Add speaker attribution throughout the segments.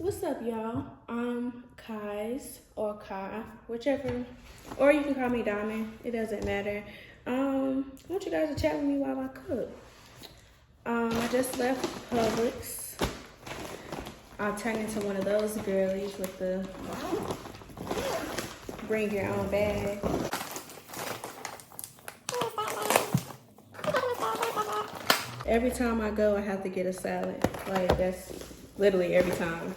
Speaker 1: What's up, y'all? I'm Kai's or Kai, whichever, or you can call me Diamond. It doesn't matter. I want you guys to chat with me while I cook. I just left Publix. I turned into one of those girlies with the bring your own bag. Every time I go, I have to get a salad. Like, that's literally every time.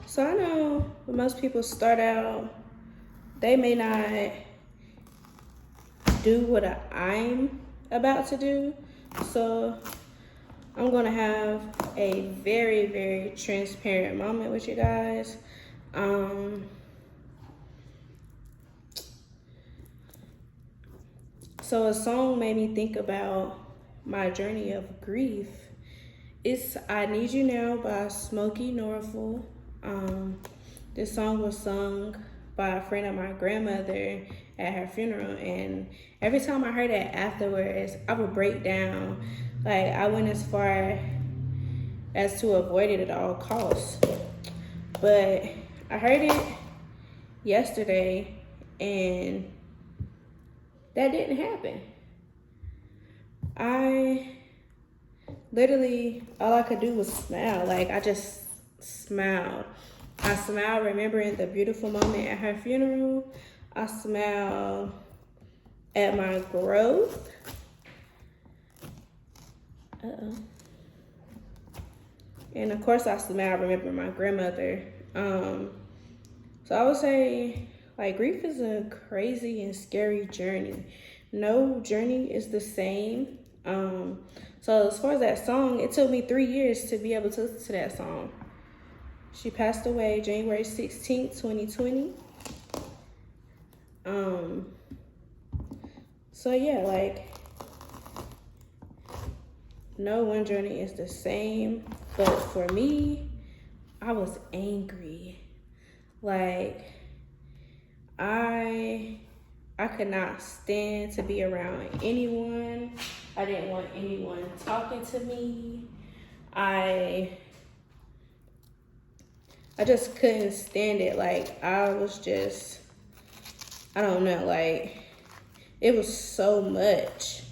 Speaker 1: So I know when most people start out, they may not do what I'm about to do. So I'm gonna have a very, very transparent moment with you guys. So a song made me think about my journey of grief. It's I Need You Now by Smokey Norfolk. This song was sung by a friend of my grandmother at her funeral, and every time I heard it afterwards, I would break down. Like, I went as far as to avoid it at all costs. But I heard it yesterday, and that didn't happen. I literally, all I could do was smile. Like, I just smiled. I smiled remembering the beautiful moment at her funeral. I smiled at my growth. And of course I smiled remembering my grandmother. So I would say, like, grief is a crazy and scary journey. No journey is the same. So as far as that song, it took me 3 years to be able to listen to that song. She passed away January 16th, 2020. So yeah, like, no one journey is the same. But for me, I was angry. Like, I could not stand to be around anyone. I didn't want anyone talking to me. I just couldn't stand it. Like, I was just, I don't know, like, it was so much.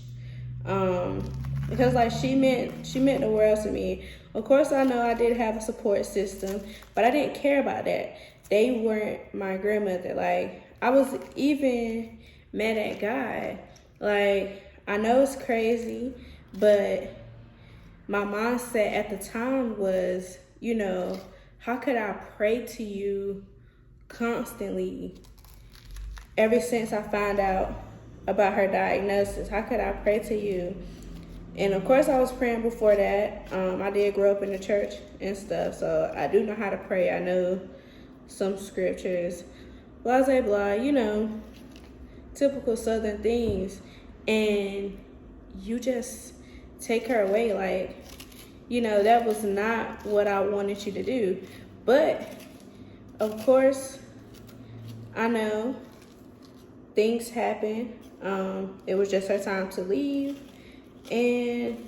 Speaker 1: Because, like, she meant the world to me. Of course, I know I did have a support system, but I didn't care about that. They weren't my grandmother. Like, I was even mad at God. Like, I know it's crazy, but my mindset at the time was, you know, how could I pray to you constantly ever since I found out about her diagnosis? How could I pray to you? And of course I was praying before that. I did grow up in the church and stuff, so I do know how to pray. I know some scriptures, blah, blah, blah, you know, typical Southern things. And you just take her away. Like, you know, that was not what I wanted you to do. But of course, I know things happen. It was just her time to leave. And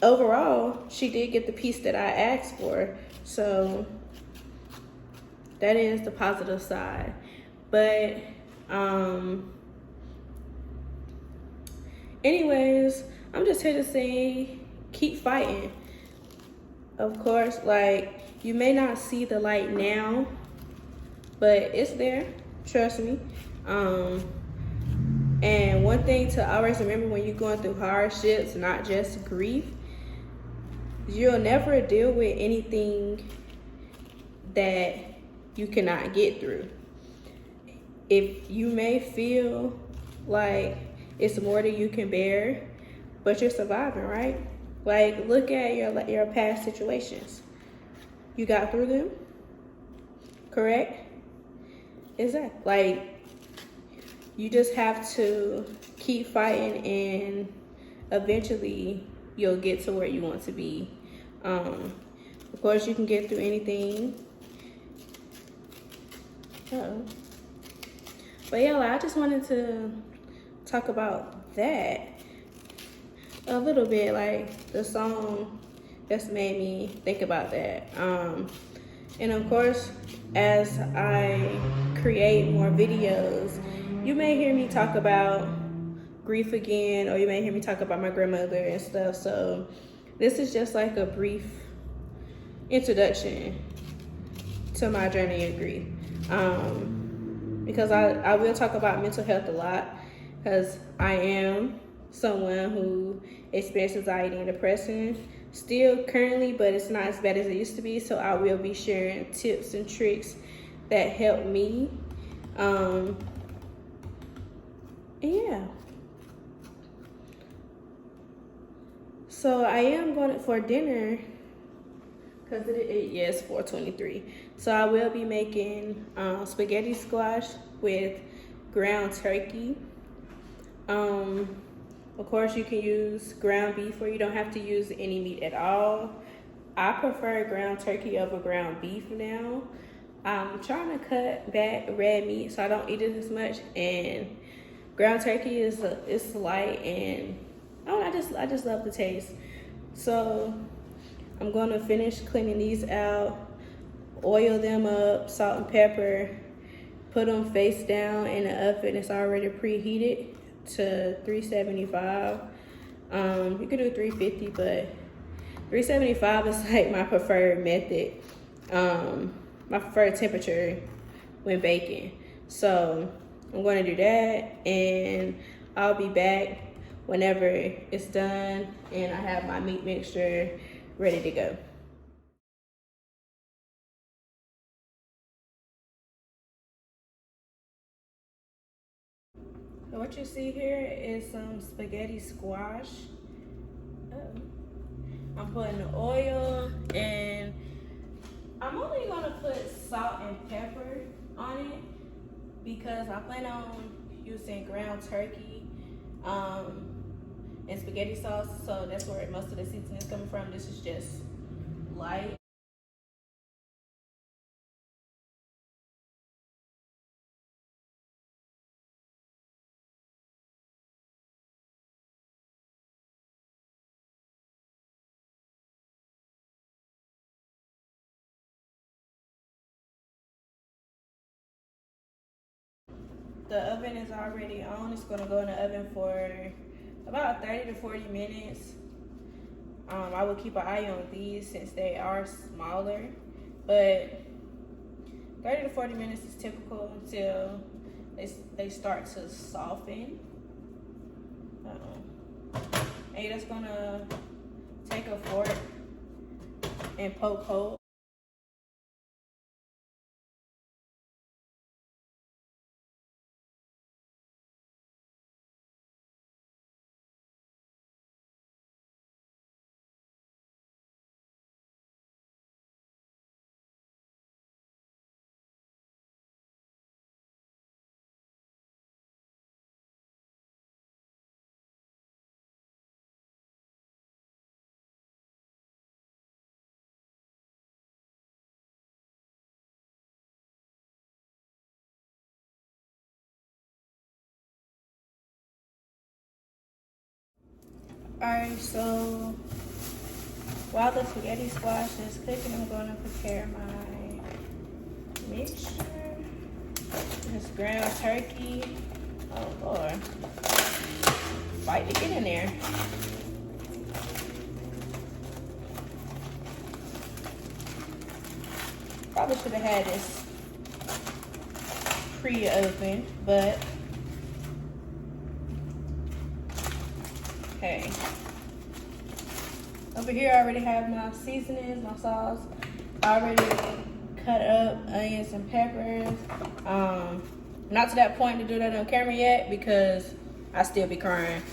Speaker 1: overall, she did get the peace that I asked for. So that is the positive side. But anyways, I'm just here to say, keep fighting. Of course, like, you may not see the light now, but it's there, trust me. And one thing to always remember when you're going through hardships, not just grief, you'll never deal with anything that you cannot get through. If you may feel like it's more than you can bear, but you're surviving, right? Like, look at your past situations. You got through them, correct? Exactly. Like, you just have to keep fighting, and eventually you'll get to where you want to be. Of course, you can get through anything. But yeah, I just wanted to talk about that a little bit. Like, the song just made me think about that. And of course, as I create more videos, you may hear me talk about grief again, or you may hear me talk about my grandmother and stuff. So this is just like a brief introduction to my journey of grief. Because I will talk about mental health a lot, because I am someone who experiences anxiety and depression still currently, but it's not as bad as it used to be. So I will be sharing tips and tricks that help me. Yeah. So I am going for dinner, because it's 4:23. So I will be making spaghetti squash with ground turkey. Of course, you can use ground beef, or you don't have to use any meat at all. I prefer ground turkey over ground beef now. I'm trying to cut back red meat so I don't eat it as much, and ground turkey is light, and I just love the taste. So I'm going to finish cleaning these out, oil them up, salt and pepper, put them face down in the oven. It's already preheated to 375. You could do 350, but 375 is like my preferred method, my preferred temperature when baking. So I'm going to do that, and I'll be back whenever it's done and I have my meat mixture ready to go. So what you see here is some spaghetti squash. I'm putting the oil, and I'm only gonna put salt and pepper on it because I plan on using ground turkey and spaghetti sauce, so that's where most of the seasoning is coming from. This is just light. The oven is already on. It's gonna go in the oven for about 30 to 40 minutes. I will keep an eye on these since they are smaller, but 30 to 40 minutes is typical until they start to soften. And you're just gonna take a fork and poke holes. Alright, so while the spaghetti squash is cooking, I'm gonna prepare my mixture. This ground turkey. Oh Lord. Fight to get in there. Probably should have had this pre-opened, but hey. Over here I already have my seasonings, my sauce. I already cut up onions and peppers. Not to that point to do that on camera yet because I still be crying.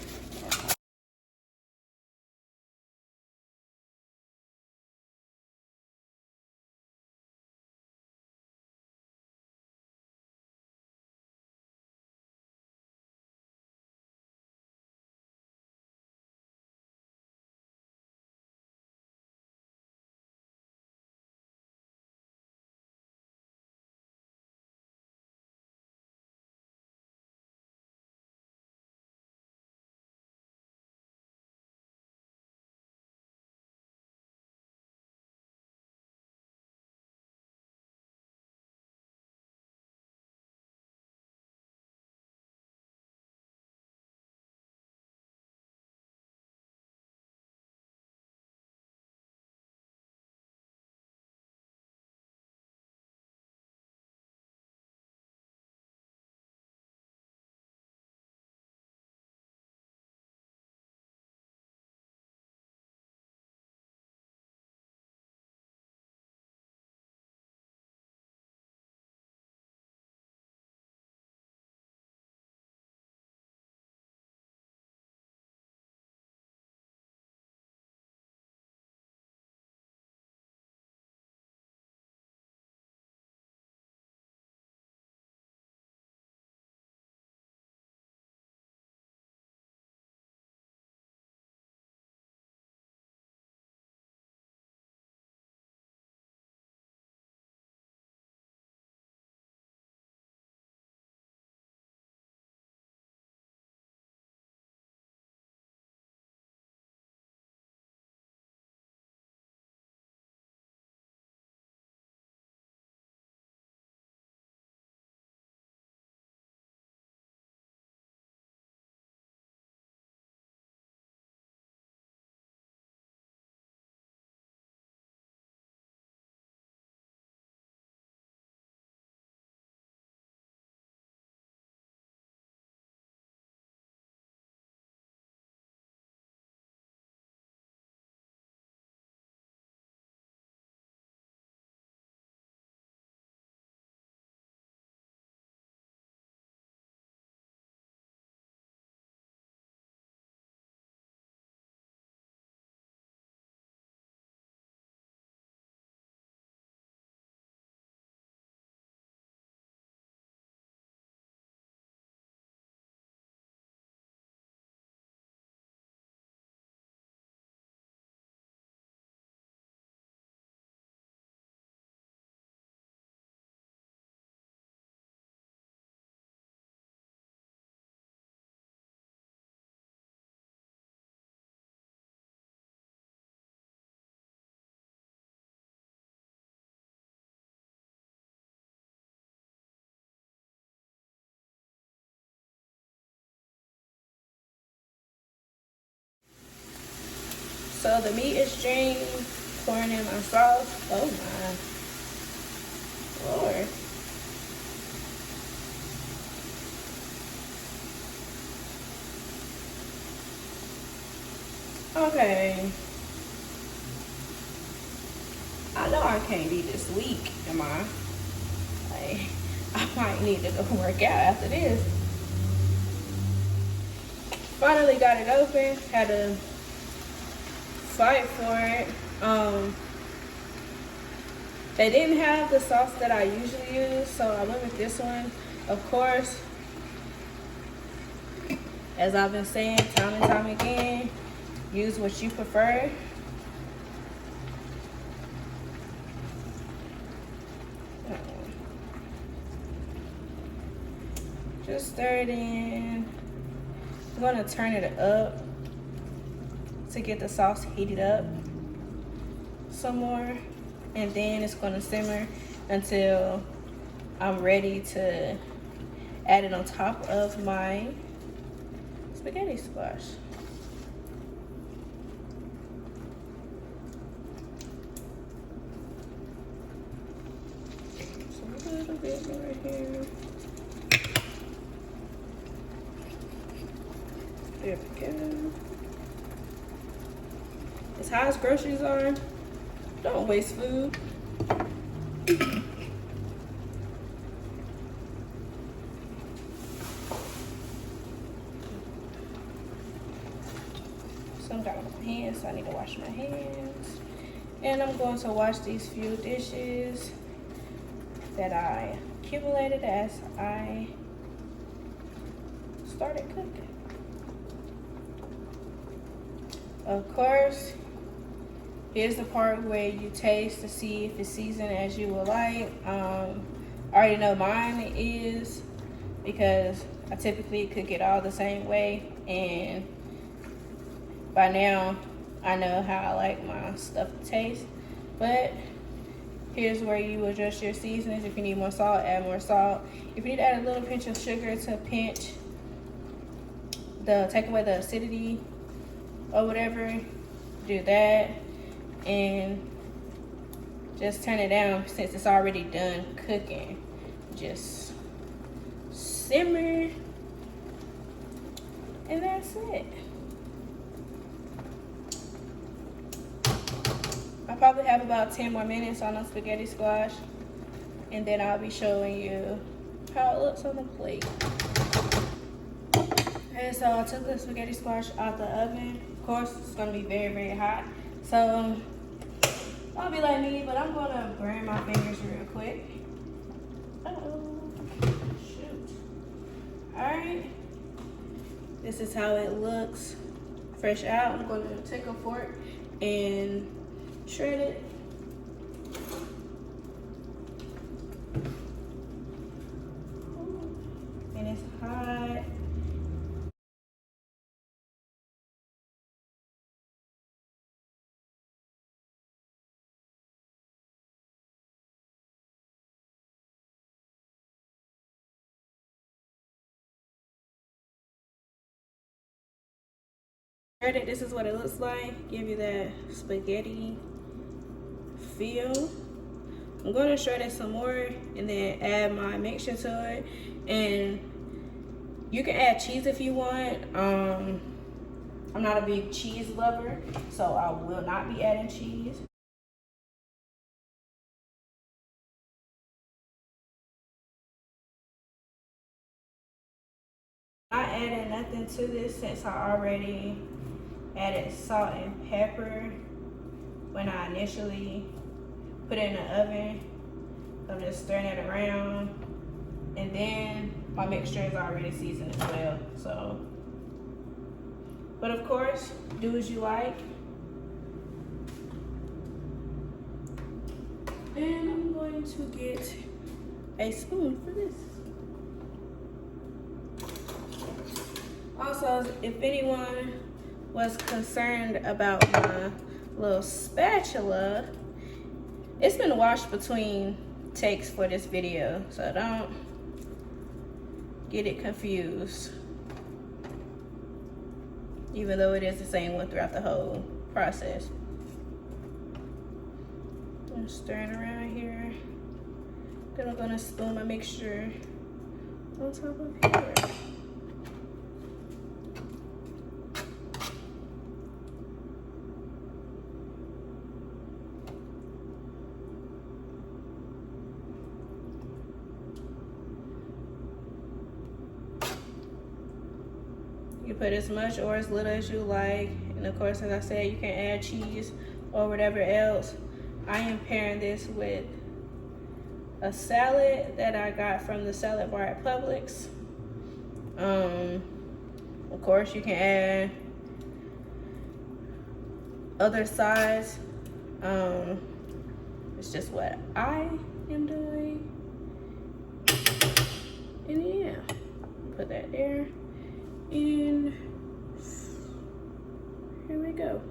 Speaker 1: So the meat is drained, pouring in my sauce. Oh my Lord. Okay. I know I can't be this weak, am I? Like, I might need to go work out after this. Finally got it open. Had to fight for it. They didn't have the sauce that I usually use, so I went with this one. Of course, as I've been saying time and time again, use what you prefer. Just stir it in. I'm gonna turn it up to get the sauce heated up some more, and then it's gonna simmer until I'm ready to add it on top of my spaghetti squash. So a little bit right here. There we go. As high as groceries are, don't waste food. Some got on my hands, so I need to wash my hands. And I'm going to wash these few dishes that I accumulated as I started cooking. Of course, here's the part where you taste to see if it's seasoned as you would like. I already know mine is, because I typically cook it all the same way, and by now I know how I like my stuff to taste. But here's where you adjust your seasonings. If you need more salt, add more salt. If you need to add a little pinch of sugar to take away the acidity or whatever, do that. And just turn it down since it's already done cooking. Just simmer, and that's it. I probably have about 10 more minutes on the spaghetti squash, and then I'll be showing you how it looks on the plate. Okay, so I took the spaghetti squash out the oven. Of course, it's gonna be very, very hot. So I'll be like me, but I'm gonna burn my fingers real quick. Shoot. All right, this is how it looks fresh out. I'm gonna take a fork and shred it. And it's hot. This is what it looks like. Give you that spaghetti feel. I'm going to shred it some more and then add my mixture to it. And you can add cheese if you want. I'm not a big cheese lover, so I will not be adding cheese. Not adding nothing to this since I already added salt and pepper when I initially put it in the oven. I'm just stirring it around, and then my mixture is already seasoned as well. So, but of course, do as you like. And I'm going to get a spoon for this. Also, if anyone was concerned about my little spatula, it's been washed between takes for this video, so don't get it confused, even though it is the same one throughout the whole process. I'm stirring around here. Then I'm gonna spoon my mixture on top of here. You put as much or as little as you like, and of course, as I said, you can add cheese or whatever else. I am pairing this with a salad that I got from the salad bar at Publix. Of course, you can add other sides. It's just what I am doing. And yeah, put that there. And here we go.